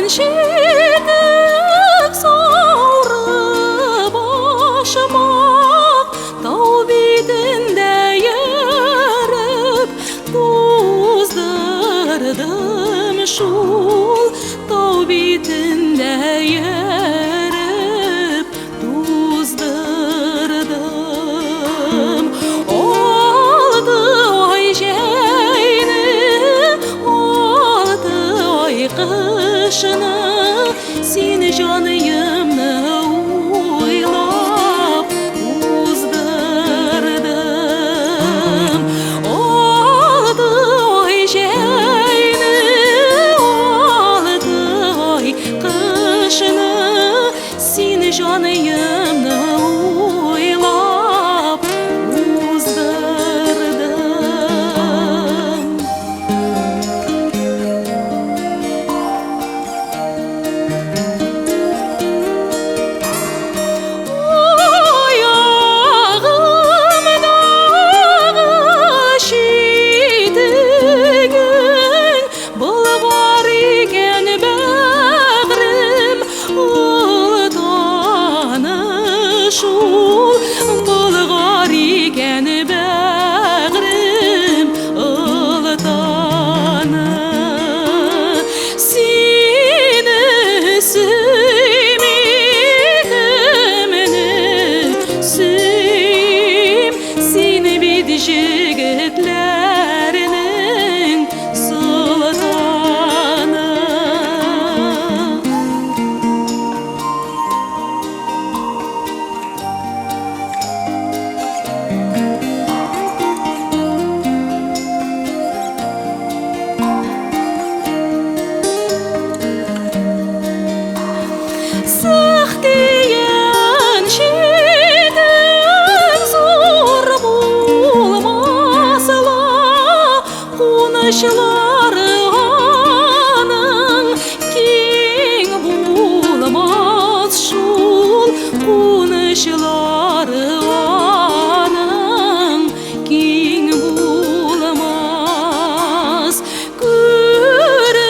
Жетіп сауры башыма, тау бетінде еріп тоздырдым шул. Тау бетінде еріп тоздырдым. Алды ай жайны, алды ай қышыны, сені жаныйымны ойлап уздырдым. Алды ай жайны, алды ай қышыны, сені жаныйымны ойлап уздырдым. Bulgar iken bägrim ıltanı, seni süymekimini süym, seni bit jigitlerinin sultanı. Сақтиен шетін зор болмасыла, қунышлары аның кең болмас шул. Қунышлары аның кең болмас. Көрішкенде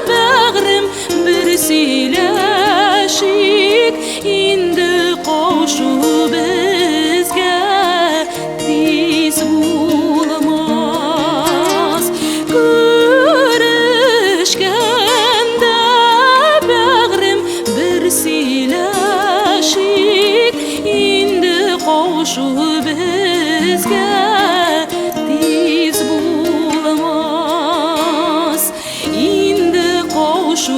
бәғрім бір сөйләшик, инде қауышу бізге тез болмас. Көрішкенде бәғрім бір сөйләшик, инде қауышу бізге тез болмас. Инде қауышу